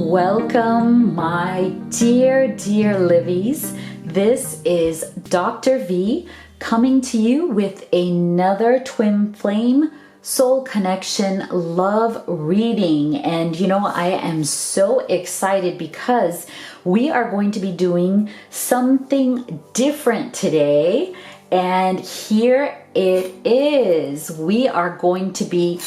Welcome, my dear Livies. This is Dr. V coming to you with another Twin Flame Soul Connection love reading. And you know, I am so excited because we are going to be doing something different today. And here it is. We are going to be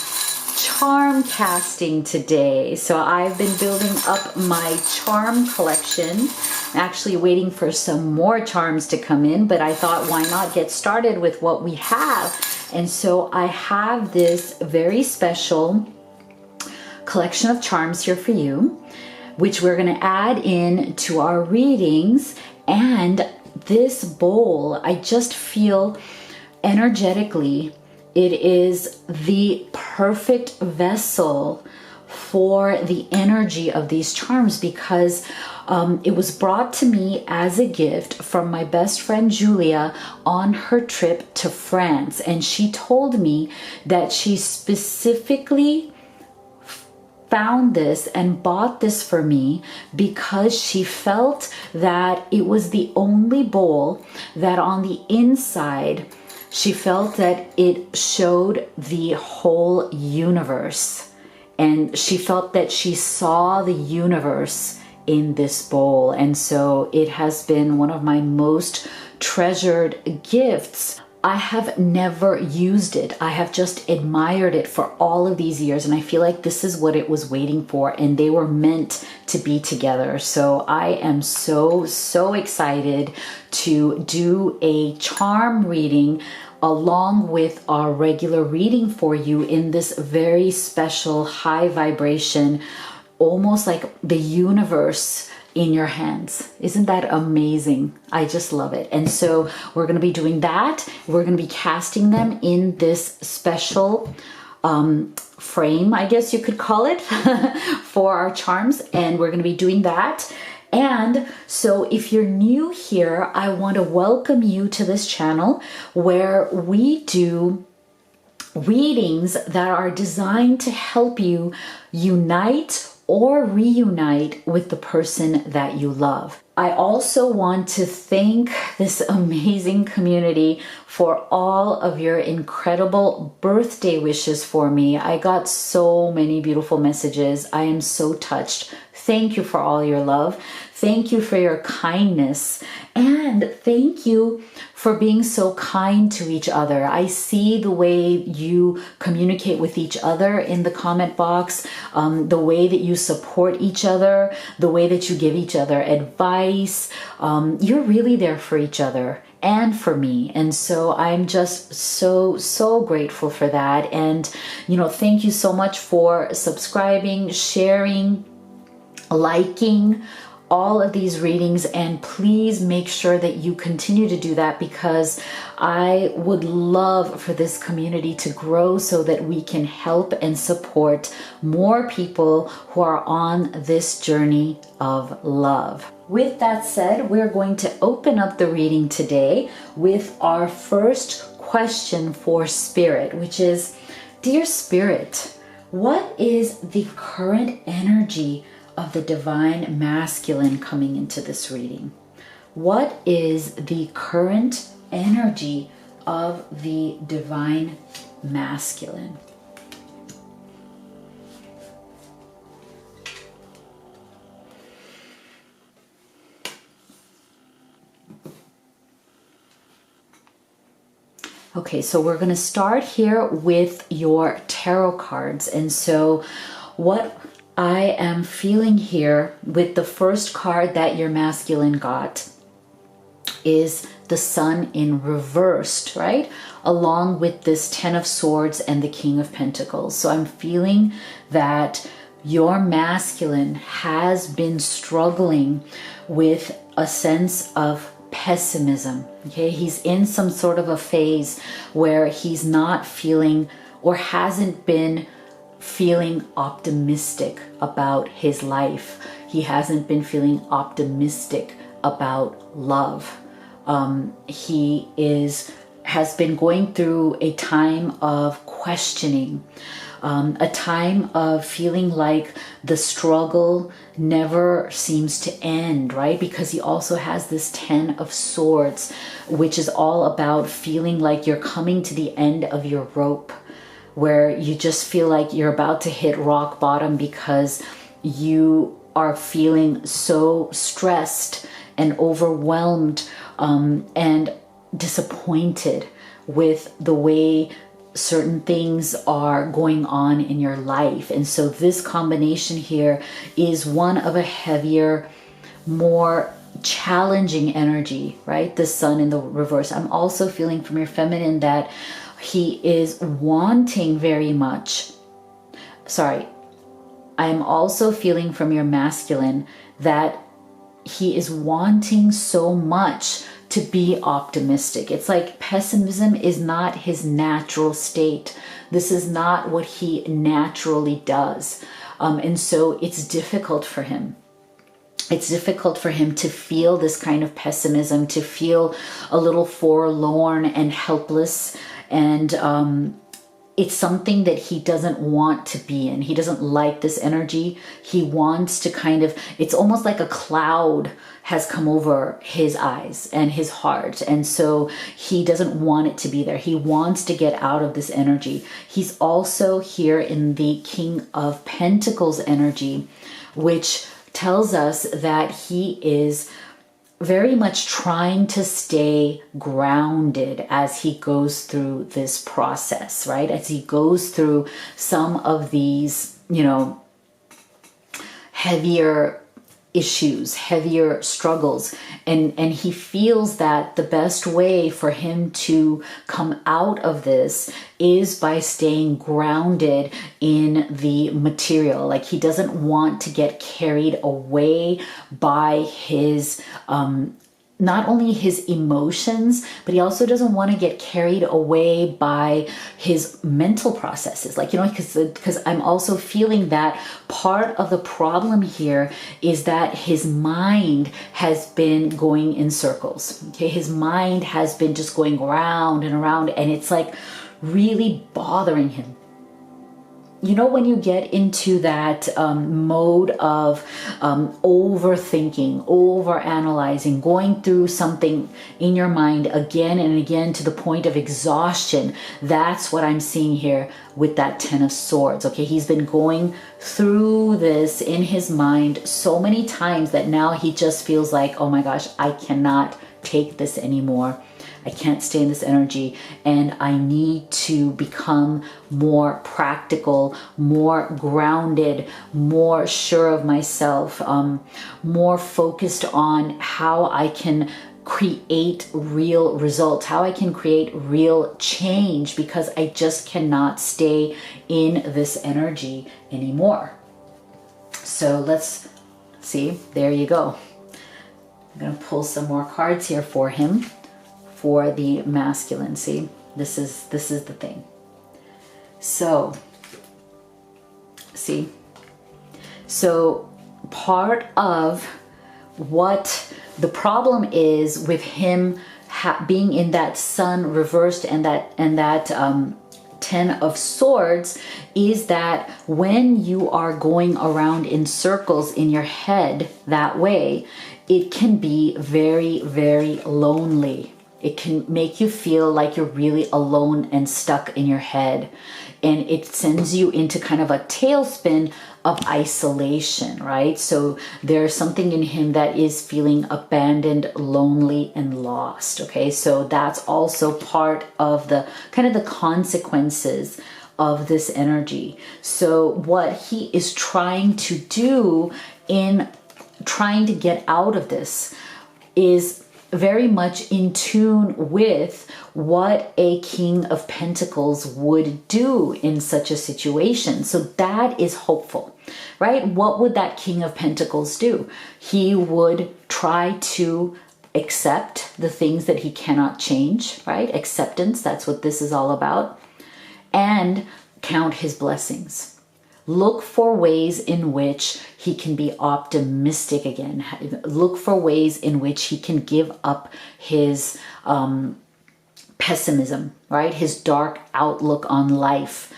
charm casting today. So I've been building up my charm collection. I'm actually waiting for some more charms to come in, but I thought, why not get started with what we have? And so I have this very special collection of charms here for you, which we're going to add in to our readings. And this bowl, I just feel energetically it is the perfect vessel for the energy of these charms because it was brought to me as a gift from my best friend Julia on her trip to France. And she told me that she specifically found this and bought this for me because she felt that it was the only bowl that on the inside she felt that it showed the whole universe, and she felt that she saw the universe in this bowl. And so it has been one of my most treasured gifts. I have never used it. I have just admired it for all of these years, and I feel like this is what it was waiting for, and they were meant to be together. So I am so excited to do a charm reading along with our regular reading for you in this very special high vibration, almost like the universe in your hands. Isn't that amazing? I just love it. And so we're going to be doing that. We're going to be casting them in this special frame, I guess you could call it, for our charms. And we're going to be doing that. And so if you're new here, I want to welcome you to this channel where we do readings that are designed to help you unite or reunite with the person that you love. I also want to thank this amazing community for all of your incredible birthday wishes for me. I got so many beautiful messages. I am so touched. Thank you for all your love. Thank you for your kindness. And thank you for being so kind to each other. I see the way you communicate with each other in the comment box, the way that you support each other, the way that you give each other advice. You're really there for each other and for me. And so I'm just so grateful for that. And, you know, thank you so much for subscribing, sharing, liking all of these readings, and please make sure that you continue to do that because I would love for this community to grow so that we can help and support more people who are on this journey of love. With that said, we're going to open up the reading today with our first question for Spirit, which is, Dear Spirit, what is the current energy of the divine masculine coming into this reading? What is the current energy of the divine masculine? Okay, so we're going to start here with your tarot cards. And so what I am feeling here with the first card that your masculine got is the Sun in reversed, right? Along with this Ten of Swords and the King of Pentacles. So I'm feeling that your masculine has been struggling with a sense of pessimism. Okay, he's in some sort of a phase where he's not feeling or hasn't been feeling optimistic about his life. He hasn't been feeling optimistic about love. He has been going through a time of questioning, a time of feeling like the struggle never seems to end, right? Because he also has this 10 of Swords, which is all about feeling like you're coming to the end of your rope, where you just feel like you're about to hit rock bottom because you are feeling so stressed and overwhelmed and disappointed with the way certain things are going on in your life. And so this combination here is one of a heavier, more challenging energy, right? The Sun in the reverse. I'm also feeling from your feminine that he is wanting very much. Sorry. I'm also feeling from your masculine that he is wanting so much to be optimistic. It's like pessimism is not his natural state. This is not what he naturally does. And so it's difficult for him. It's difficult for him to feel this kind of pessimism, to feel a little forlorn and helpless. And it's something that he doesn't want to be in. He doesn't like this energy. He wants to kind of, it's almost like a cloud has come over his eyes and his heart. And so he doesn't want it to be there. He wants to get out of this energy. He's also here in the King of Pentacles energy, which tells us that he is very much trying to stay grounded as he goes through this process, right? As he goes through some of these, heavier issues, heavier struggles. And he feels that the best way for him to come out of this is by staying grounded in the material. Like he doesn't want to get carried away by his, not only his emotions, but he also doesn't want to get carried away by his mental processes. Because I'm also feeling that part of the problem here is that his mind has been going in circles. Okay, his mind has been just going around and around, and it's like really bothering him. When you get into that mode of overthinking, overanalyzing, going through something in your mind again and again to the point of exhaustion, that's what I'm seeing here with that 10 of Swords. Okay, he's been going through this in his mind so many times that now he just feels like, oh my gosh, I cannot take this anymore. I can't stay in this energy, and I need to become more practical, more grounded, more sure of myself, more focused on how I can create real results, how I can create real change, because I just cannot stay in this energy anymore. So let's see, there you go. I'm going to pull some more cards here for him. For the masculine, see, this is the thing. So, see, so part of what the problem is with him being in that Sun reversed and that 10 of Swords is that when you are going around in circles in your head that way, it can be very, very lonely. It can make you feel like you're really alone and stuck in your head. And it sends you into kind of a tailspin of isolation, right? So there's something in him that is feeling abandoned, lonely, and lost, okay? So that's also part of the kind of the consequences of this energy. So what he is trying to do in trying to get out of this is very much in tune with what a King of Pentacles would do in such a situation. So that is hopeful, right? What would that King of Pentacles do? He would try to accept the things that he cannot change, right? Acceptance, that's what this is all about. And count his blessings. Look for ways in which he can be optimistic again. Look for ways in which he can give up his pessimism, right? His dark outlook on life.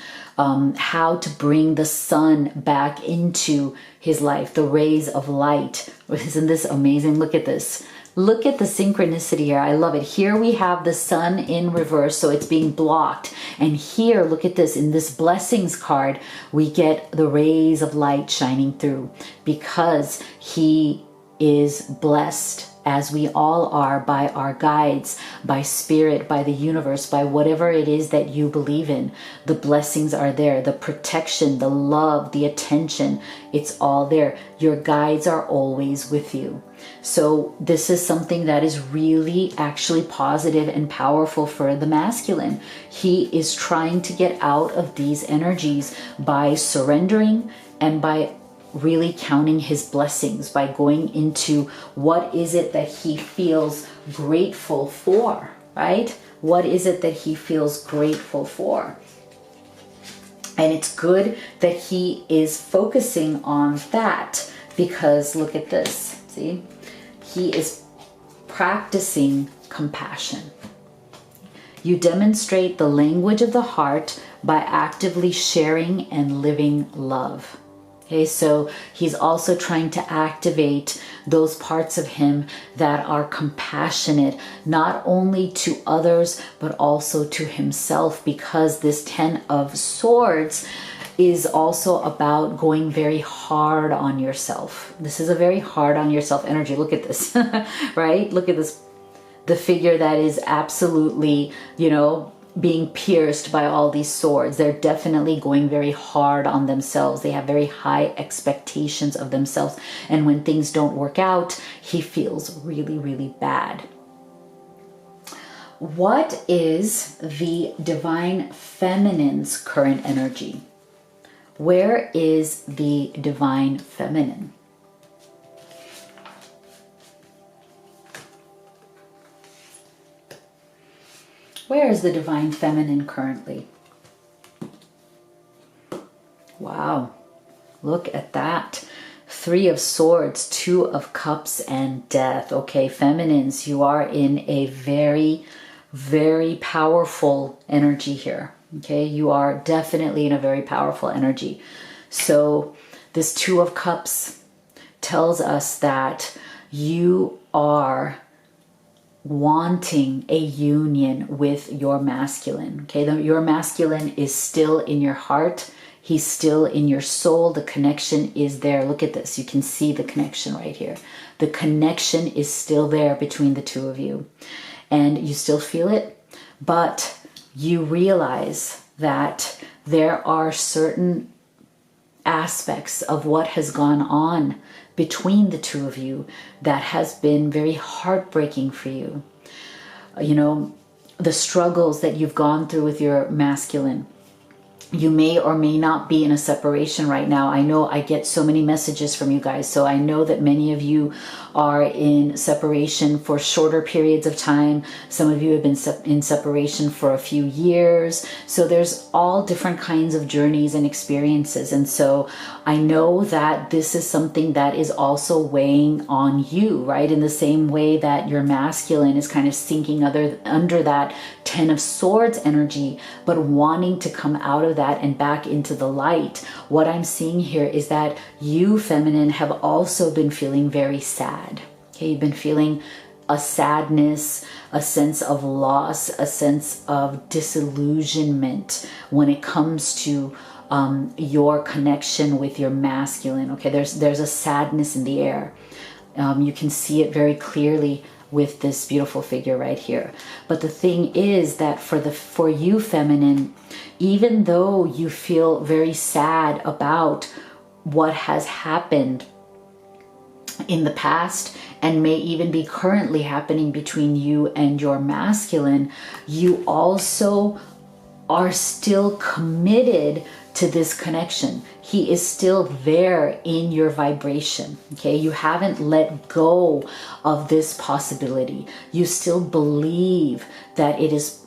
how to bring the sun back into his life, the rays of light. Isn't this amazing? Look at this. Look at the synchronicity here. I love it. Here we have the sun in reverse, so it's being blocked. And here, look at this. In this blessings card, we get the rays of light shining through because he is blessed, as we all are, by our guides, by spirit, by the universe, by whatever it is that you believe in. The blessings are there, the protection, the love, the attention, it's all there. Your guides are always with you. So this is something that is really actually positive and powerful for the masculine. He is trying to get out of these energies by surrendering and by really counting his blessings, by going into what is it that he feels grateful for, right? What is it that he feels grateful for? And it's good that he is focusing on that, because look at this, see? He is practicing compassion. You demonstrate the language of the heart by actively sharing and living love. Okay, so he's also trying to activate those parts of him that are compassionate, not only to others, but also to himself, because this 10 of Swords is also about going very hard on yourself. This is a very hard on yourself energy. Look at this, right? Look at this, the figure that is absolutely, being pierced by all these swords. They're definitely going very hard on themselves. They have very high expectations of themselves. And when things don't work out, he feels really, really bad. What is the divine feminine's current energy? Where is the divine feminine? Where is the divine feminine currently? Wow, look at that. 3 of Swords, 2 of Cups, and Death. Okay, feminines, you are in a very, very powerful energy here. Okay, you are definitely in a very powerful energy. So this 2 of Cups tells us that you are wanting a union with your masculine. Okay, your masculine is still in your heart. He's still in your soul. The connection is there. Look at this. You can see the connection right here. The connection is still there between the two of you. And you still feel it, but you realize that there are certain aspects of what has gone on between the two of you that has been very heartbreaking for you. The struggles that you've gone through with your masculine. You may or may not be in a separation right now. I know I get so many messages from you guys, so I know that many of you are in separation for shorter periods of time. Some of you have been in separation for a few years. So there's all different kinds of journeys and experiences. And so I know that this is something that is also weighing on you, right? In the same way that your masculine is kind of sinking under that 10 of Swords energy, but wanting to come out of that and back into the light. What I'm seeing here is that you, feminine, have also been feeling very sad. Okay, you've been feeling a sadness, a sense of loss, a sense of disillusionment when it comes to your connection with your masculine. Okay, there's a sadness in the air. You can see it very clearly with this beautiful figure right here. But the thing is that for you, feminine, even though you feel very sad about what has happened in the past and may even be currently happening between you and your masculine, you also are still committed to this connection. He is still there in your vibration. Okay, you haven't let go of this possibility. You still believe that it is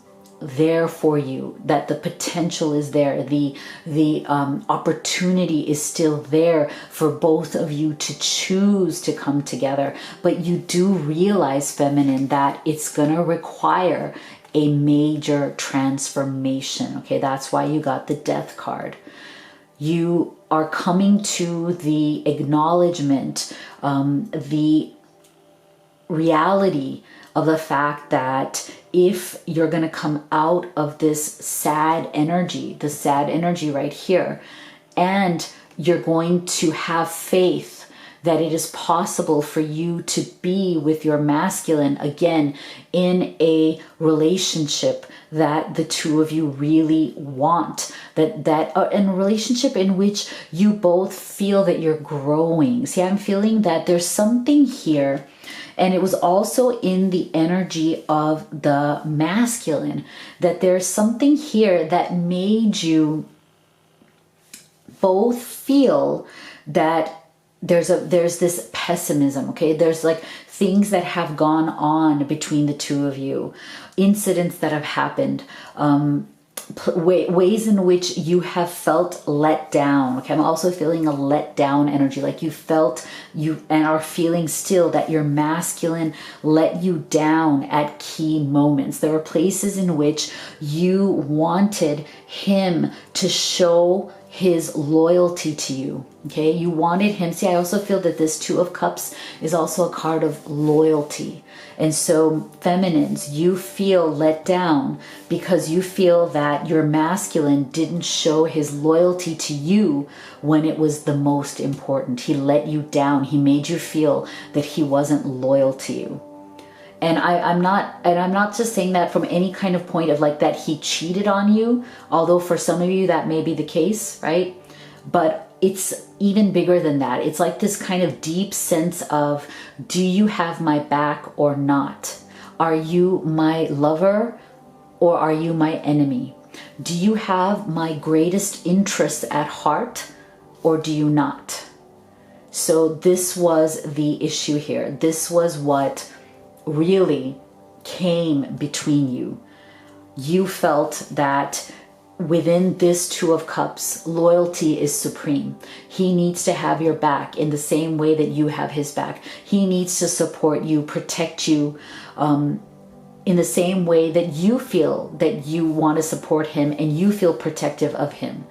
there for you, that the potential is there, the opportunity is still there for both of you to choose to come together. But you do realize, feminine, that it's gonna require a major transformation. Okay, that's why you got the Death card. You are coming to the acknowledgement, the reality of the fact that if you're going to come out of this sad energy, the sad energy right here, and you're going to have faith that it is possible for you to be with your masculine again in a relationship that the two of you really want, that in a relationship in which you both feel that you're growing. See, I'm feeling that there's something here, and it was also in the energy of the masculine, that there's something here that made you both feel that there's this pessimism. Okay, there's like things that have gone on between the two of you, incidents that have happened, ways in which you have felt let down. Okay, I'm also feeling a let down energy, like you felt and are feeling still that your masculine let you down at key moments. There were places in which you wanted him to show his loyalty to you. Okay, you wanted him. See, I also feel that this Two of Cups is also a card of loyalty. And so feminines, you feel let down because you feel that your masculine didn't show his loyalty to you when it was the most important. He let you down. He made you feel that he wasn't loyal to you. And I'm not just saying that from any kind of point of like that he cheated on you, although for some of you that may be the case, right? But it's even bigger than that. It's like this kind of deep sense of, do you have my back or not? Are you my lover or are you my enemy? Do you have my greatest interest at heart or do you not? So this was the issue here. This was what really came between you. You felt that within this Two of Cups, loyalty is supreme. He needs to have your back in the same way that you have his back. He needs to support you, protect you, in the same way that you feel that you want to support him and you feel protective of him.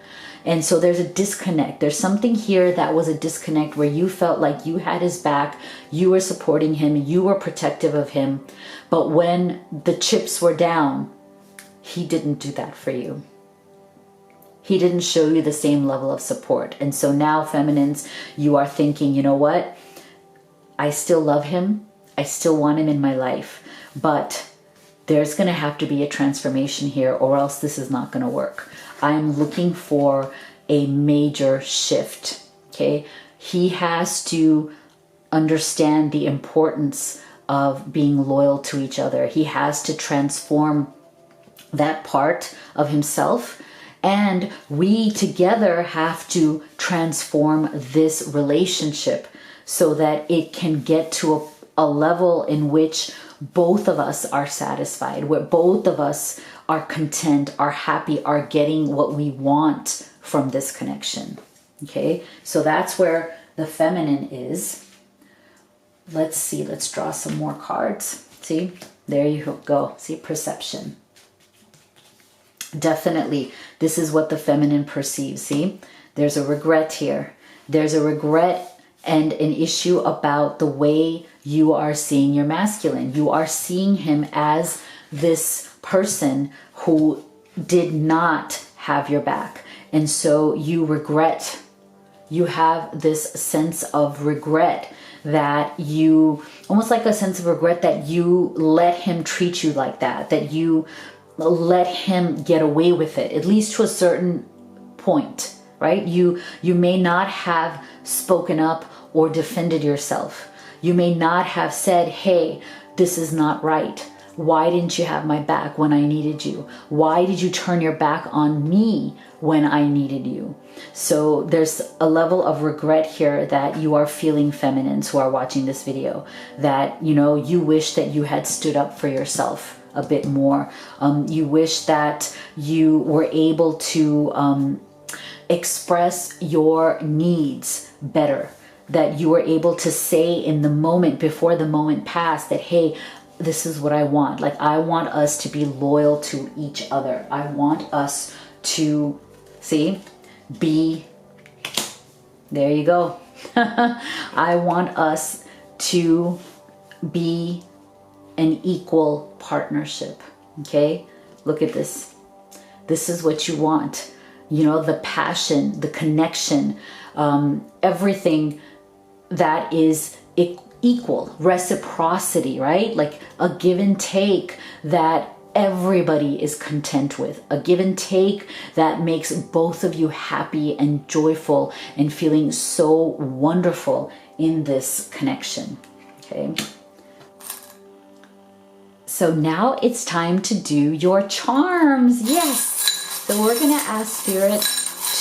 And so there's a disconnect. There's something here that was a disconnect where you felt like you had his back, you were supporting him, you were protective of him. But when the chips were down, he didn't do that for you. He didn't show you the same level of support. And so now, feminines, you are thinking, you know what? I still love him. I still want him in my life. But there's going to have to be a transformation here or else this is not going to work. I'm looking for a major shift, okay? He has to understand the importance of being loyal to each other. He has to transform that part of himself, and we together have to transform this relationship so that it can get to a level in which both of us are satisfied, where both of us are content, are happy, are getting what we want from this connection. Okay, so that's where the feminine is. Let's see, let's draw some more cards. See, there you go. See, perception. Definitely, this is what the feminine perceives. See, there's a regret here. There's a regret and an issue about the way you are seeing your masculine. You are seeing him as this person who did not have your back. And so you regret. You have this sense of regret that you, almost like a sense of regret that you let him treat you like that, that you let him get away with it, at least to a certain point, right? You may not have spoken up or defended yourself. You may not have said, hey, this is not right. Why didn't you have my back when I needed you? Why did you turn your back on me when I needed you? So there's a level of regret here that you are feeling, feminines who are watching this video, that, you know, you wish that you had stood up for yourself a bit more. You wish that you were able to express your needs better, that you were able to say in the moment, before the moment passed, that, hey, this is what I want. Like, I want us to be loyal to each other. I want us to, see, be, there you go. I want us to be an equal partnership. Okay, look at this. This is what you want. You know, the passion, the connection, everything that is equal, reciprocity, right? Like a give and take that everybody is content with, a give and take that makes both of you happy and joyful and feeling so wonderful in this connection. Okay. So now it's time to do your charms. Yes. So we're going to ask Spirit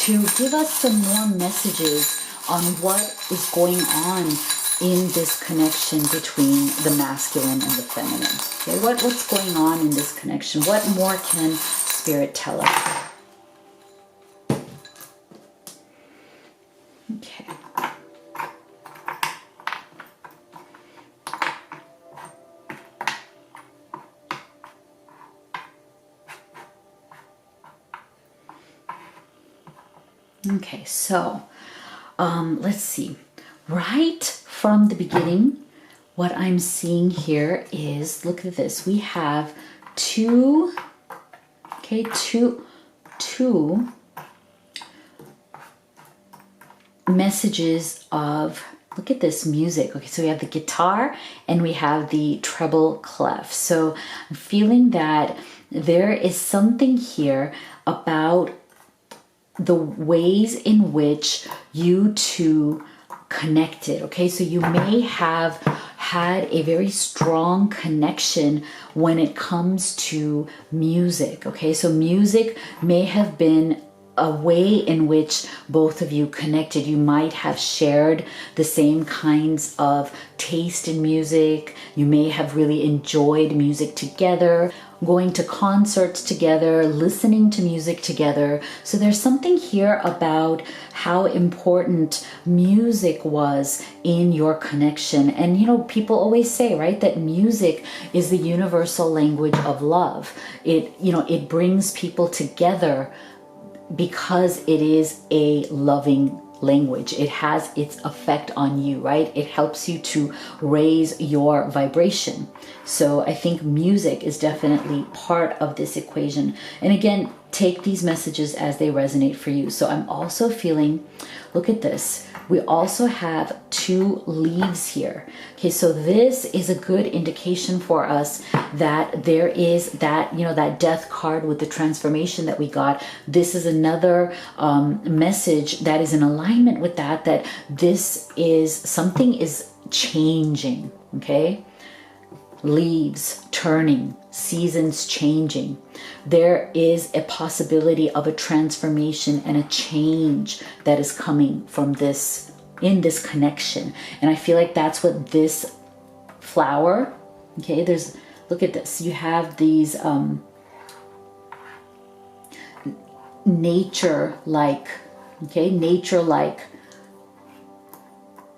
to give us some more messages on what is going on in this connection between the masculine and the feminine. Okay, what's going on in this connection? What more can Spirit tell us? Okay. Okay, so let's see. Right from the beginning, what I'm seeing here is, look at this. We have two messages of, look at this music. Okay, so we have the guitar and we have the treble clef. So I'm feeling that there is something here about the ways in which you two connected. Okay, so you may have had a very strong connection when it comes to music. Okay, so music may have been a way in which both of you connected. You might have shared the same kinds of taste in music. You may have really enjoyed music together, going to concerts together, listening to music together. So there's something here about how important music was in your connection. And you know, people always say, right, that music is the universal language of love. It brings people together because it is a loving language. It has its effect on you, right? It helps you to raise your vibration. So I think music is definitely part of this equation. And again, take these messages as they resonate for you. So I'm also feeling, look at this. We also have two leaves here. Okay, so this is a good indication for us that there is that, that death card with the transformation that we got. This is another message that is in alignment with that this is, something is changing, okay? Leaves turning, seasons changing. There is a possibility of a transformation and a change that is coming from this, in this connection. And I feel like that's what this flower, okay, there's, look at this. You have these nature-like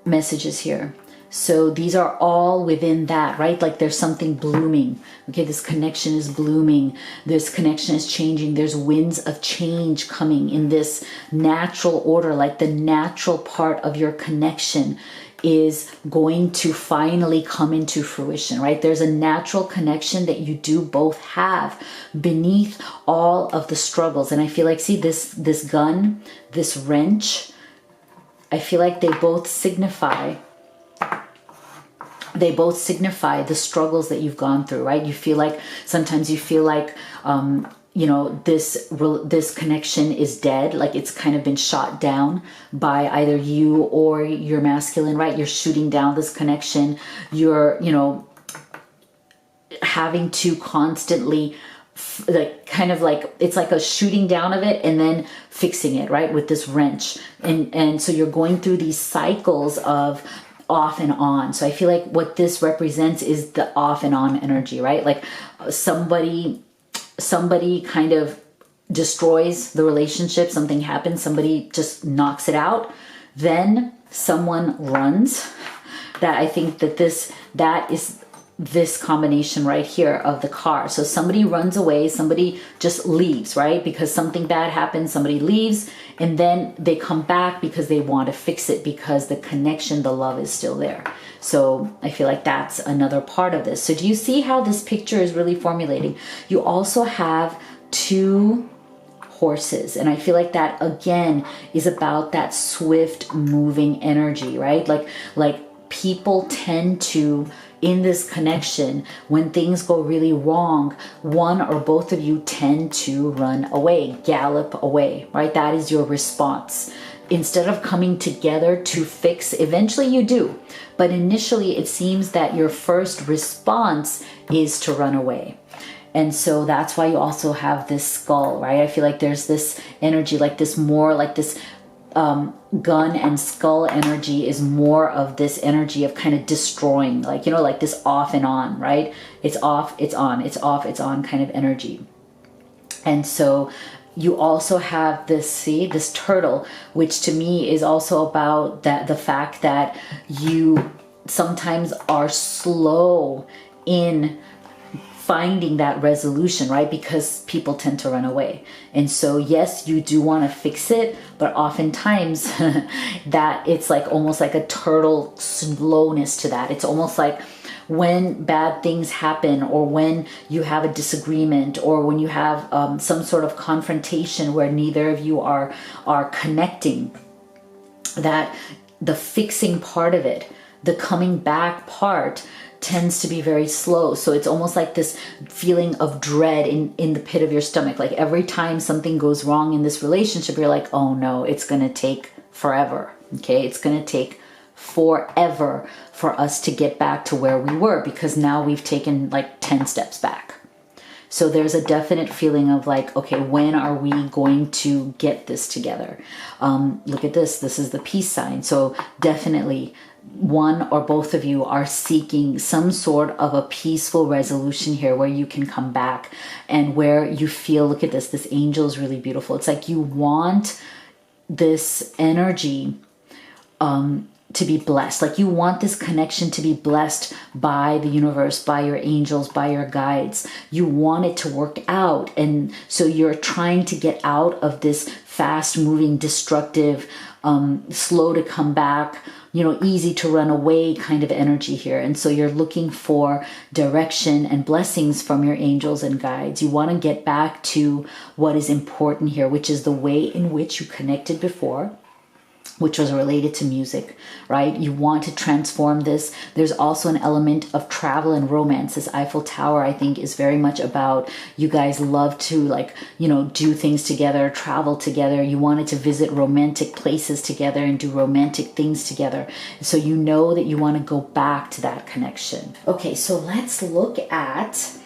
messages here. So these are all within that, right? Like there's something blooming. Okay, this connection is blooming. This connection is changing. There's winds of change coming in this natural order, like the natural part of your connection is going to finally come into fruition, right? There's a natural connection that you do both have beneath all of the struggles. And I feel like, see this gun, this wrench, I feel like they both signify the struggles that you've gone through, right? You feel like, sometimes you feel like, this connection is dead, like it's kind of been shot down by either you or your masculine, right? You're shooting down this connection. You're, having to constantly it's like a shooting down of it and then fixing it, right? With this wrench. And so you're going through these cycles of off and on. So I feel like what this represents is the off and on energy, right? Like somebody kind of destroys the relationship, something happens, somebody just knocks it out, then someone runs. That I think that this combination right here of the car. So somebody runs away, somebody just leaves, right? Because something bad happens, somebody leaves, and then they come back because they want to fix it, because the connection, the love is still there. So I feel like that's another part of this. So do you see how this picture is really formulating? You also have two horses, and I feel like that again is about that swift moving energy, right? Like people tend to, in this connection, when things go really wrong, one or both of you tend to run away, gallop away, right? That is your response. Instead of coming together to fix, eventually you do. But initially it seems that your first response is to run away. And so that's why you also have this skull, right? I feel like there's this energy, like this more like this gun and skull energy is more of this energy of kind of destroying, like, you know, like this off and on, right? It's off, it's on, it's off, it's on kind of energy. And so you also have this, see, this turtle, which to me is also about that, the fact that you sometimes are slow in finding that resolution, right? Because people tend to run away. And so yes, you do want to fix it, but oftentimes that it's like almost like a turtle slowness to that. It's almost like when bad things happen, or when you have a disagreement, or when you have some sort of confrontation where neither of you are connecting, that the fixing part of it, the coming back part, tends to be very slow. So it's almost like this feeling of dread in the pit of your stomach. Like every time something goes wrong in this relationship, you're like, oh no, it's going to take forever. Okay. It's going to take forever for us to get back to where we were, because now we've taken like 10 steps back. So there's a definite feeling of like, okay, when are we going to get this together? Look at this. This is the peace sign. So definitely one or both of you are seeking some sort of a peaceful resolution here, where you can come back and where you feel, look at this, this angel is really beautiful. It's like you want this energy to be blessed. Like you want this connection to be blessed by the universe, by your angels, by your guides. You want it to work out. And so you're trying to get out of this fast moving, destructive, slow to come back, you know, easy to run away kind of energy here. And so you're looking for direction and blessings from your angels and guides. You want to get back to what is important here, which is the way in which you connected before, which was related to music, right? You want to transform this. There's also an element of travel and romance. This Eiffel Tower, I think, is very much about you guys love to, like, you know, do things together, travel together. You wanted to visit romantic places together and do romantic things together. So you know that you want to go back to that connection. Okay, so let's look at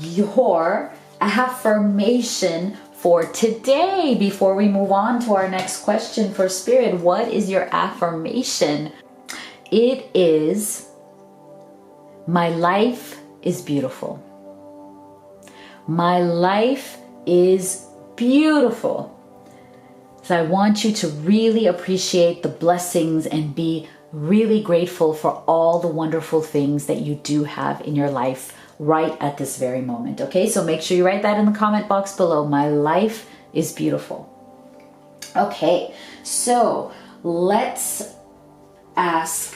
your affirmation for today. Before we move on to our next question for Spirit, what is your affirmation? It is, my life is beautiful. My life is beautiful. So I want you to really appreciate the blessings and be really grateful for all the wonderful things that you do have in your life right at this very moment. Okay, so make sure you write that in the comment box below. My life is beautiful. Okay, so let's ask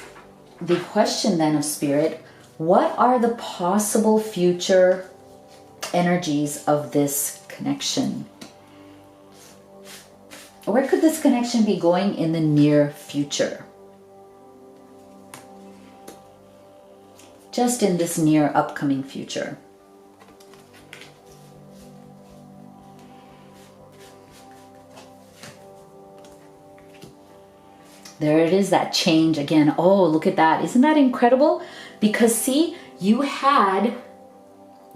the question then of Spirit. What are the possible future energies of this connection? Where could this connection be going in the near future? Just in this near upcoming future. There it is, that change again. Oh, look at that. Isn't that incredible? Because see, you had,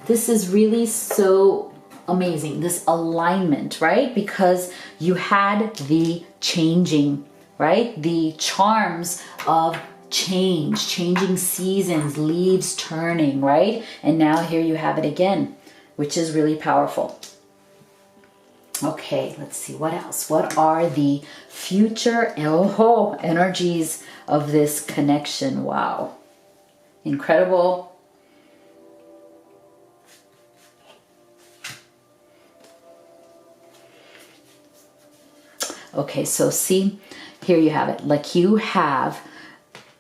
this is really so amazing, this alignment, right? Because you had the changing, right? The charms of change, changing seasons, leaves turning, right? And now here you have it again, which is really powerful. Okay, let's see what else. What are the future energies of this connection? Wow. Incredible. Okay, so see, here you have it. Like you have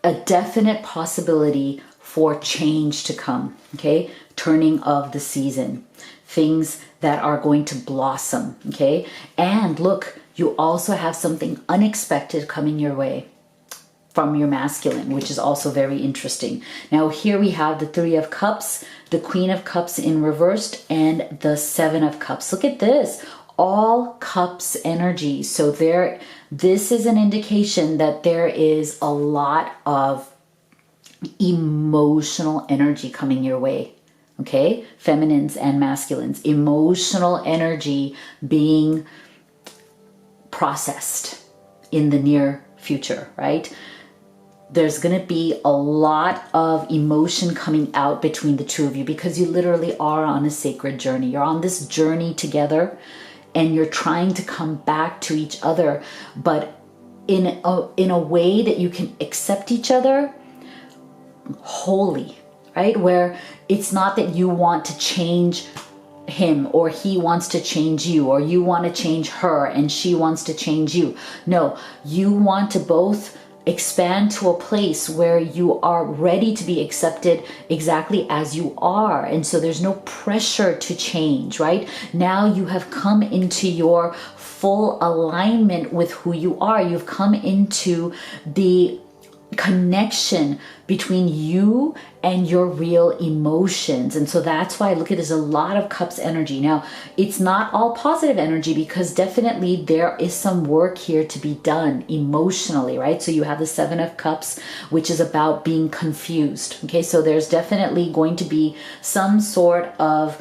a definite possibility for change to come, okay? Turning of the season, things that are going to blossom, okay? And look, you also have something unexpected coming your way from your masculine, which is also very interesting. Now here we have the Three of Cups, the Queen of Cups in reversed, and the Seven of Cups. Look at this, all cups energy. So this is an indication that there is a lot of emotional energy coming your way. Okay, feminines and masculines, emotional energy being processed in the near future, right? There's going to be a lot of emotion coming out between the two of you because you literally are on a sacred journey. You're on this journey together and you're trying to come back to each other, but in a way that you can accept each other wholly, right? Where it's not that you want to change him or he wants to change you, or you want to change her and she wants to change you. No, you want to both expand to a place where you are ready to be accepted exactly as you are. And so there's no pressure to change, right? Now you have come into your full alignment with who you are. You've come into the connection between you and your real emotions. And so that's why I look at it as a lot of cups energy. Now, it's not all positive energy because definitely there is some work here to be done emotionally, right? So you have the Seven of Cups, which is about being confused. Okay, so there's definitely going to be some sort of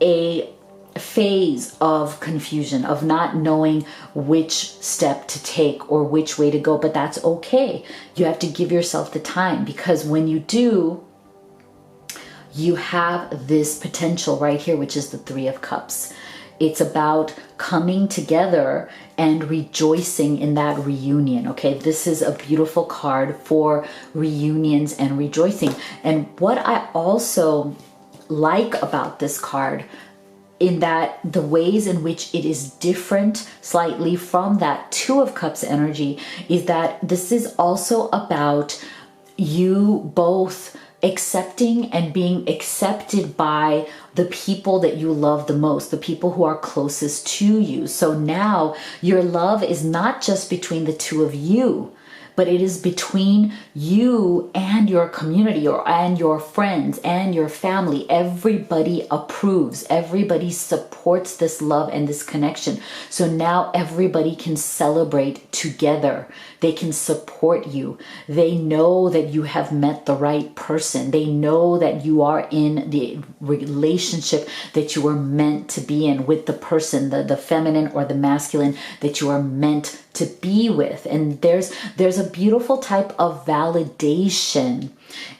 a phase of confusion, of not knowing which step to take or which way to go, but that's okay. You have to give yourself the time, because when you do, you have this potential right here, which is the Three of Cups. It's about coming together and rejoicing in that reunion. Okay, this is a beautiful card for reunions and rejoicing. And what I also like about this card, in that the ways in which it is different slightly from that Two of Cups energy, is that this is also about you both accepting and being accepted by the people that you love the most, the people who are closest to you. So now your love is not just between the two of you, but it is between you and your community, and your friends and your family. Everybody approves, everybody supports this love and this connection. So now everybody can celebrate together. They can support you. They know that you have met the right person. They know that you are in the relationship that you were meant to be in with the person, the feminine or the masculine that you are meant to be with. And there's a beautiful type of validation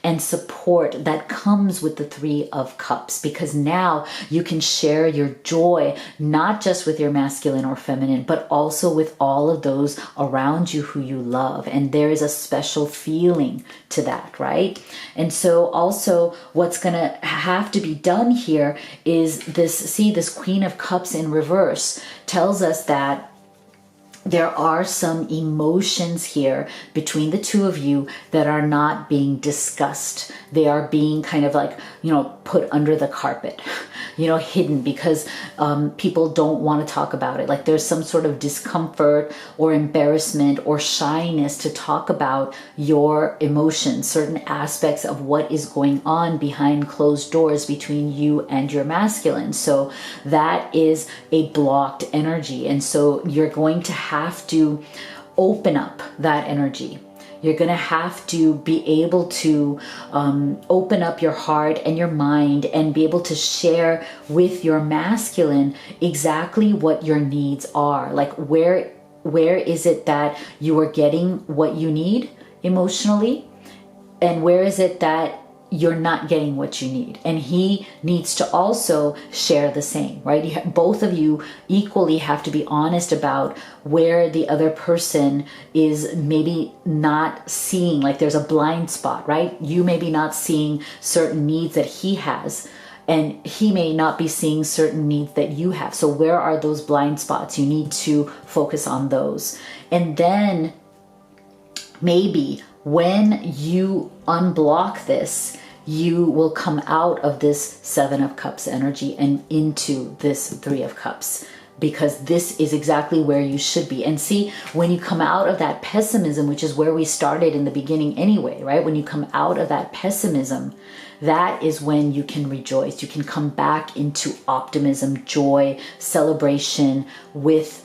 and support that comes with the Three of Cups, because now you can share your joy not just with your masculine or feminine, but also with all of those around you who you love. And there is a special feeling to that, right? And so also what's gonna have to be done here is this Queen of Cups in reverse tells us that there are some emotions here between the two of you that are not being discussed. They are being kind of like, put under the carpet, hidden, because people don't want to talk about it. Like there's some sort of discomfort or embarrassment or shyness to talk about your emotions, certain aspects of what is going on behind closed doors between you and your masculine. So that is a blocked energy. And so you're going to have to open up that energy. You're going to have to be able to open up your heart and your mind and be able to share with your masculine exactly what your needs are. Like where is it that you are getting what you need emotionally? And where is it that you're not getting what you need, and he needs to also share the same, right? Both of you equally have to be honest about where the other person is maybe not seeing, like there's a blind spot, right? You may be not seeing certain needs that he has, and he may not be seeing certain needs that you have. So where are those blind spots? You need to focus on those. And then maybe when you unblock this, you will come out of this Seven of Cups energy and into this Three of Cups, because this is exactly where you should be. And see, when you come out of that pessimism, which is where we started in the beginning anyway, right? When you come out of that pessimism, that is when you can rejoice. You can come back into optimism, joy, celebration with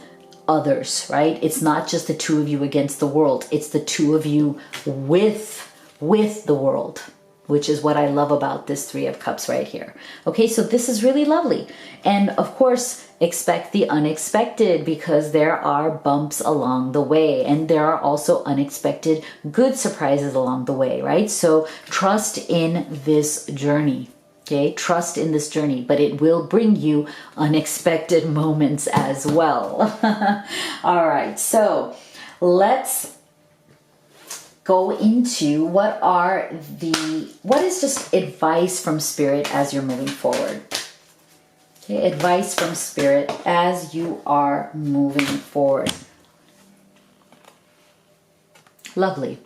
others, right? It's not just the two of you against the world. It's the two of you with the world, which is what I love about this Three of Cups right here. Okay, so this is really lovely. And of course, expect the unexpected, because there are bumps along the way, and there are also unexpected good surprises along the way, right? So trust in this journey. Okay, trust in this journey, but it will bring you unexpected moments as well. All right, so let's go into what is just advice from Spirit as you're moving forward. Okay, advice from Spirit as you are moving forward. Lovely.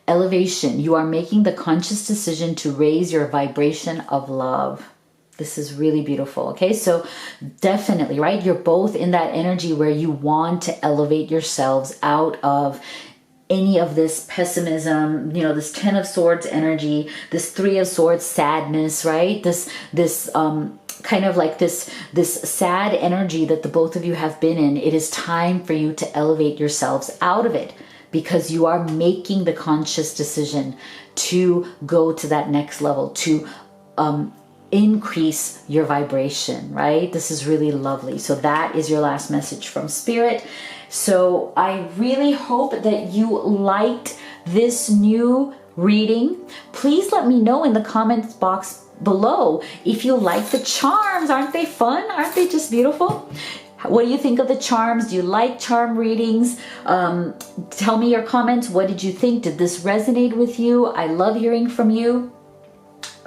Elevation. You are making the conscious decision to raise your vibration of love. This is really beautiful. Okay, so definitely, right? You're both in that energy where you want to elevate yourselves out of any of this pessimism, you know, this Ten of Swords energy, this Three of Swords sadness, right? This kind of like this sad energy that the both of you have been in. It is time for you to elevate yourselves out of it, because you are making the conscious decision to go to that next level, to increase your vibration, right? This is really lovely. So that is your last message from Spirit. So I really hope that you liked this new reading. Please let me know in the comments box below if you like the charms. Aren't they fun? Aren't they just beautiful? What do you think of the charms? Do you like charm readings? Tell me your comments. What did you think? Did this resonate with you? I love hearing from you.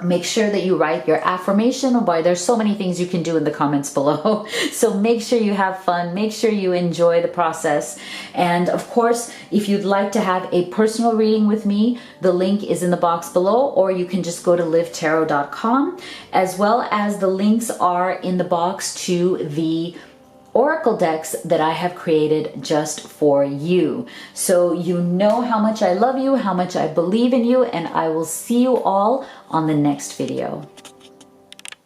Make sure that you write your affirmation. Oh boy, there's so many things you can do in the comments below. So make sure you have fun. Make sure you enjoy the process. And of course, if you'd like to have a personal reading with me, the link is in the box below, or you can just go to livtarot.com, as well as the links are in the box to the oracle decks that I have created just for you. So you know how much I love you, how much I believe in you, and I will see you all on the next video.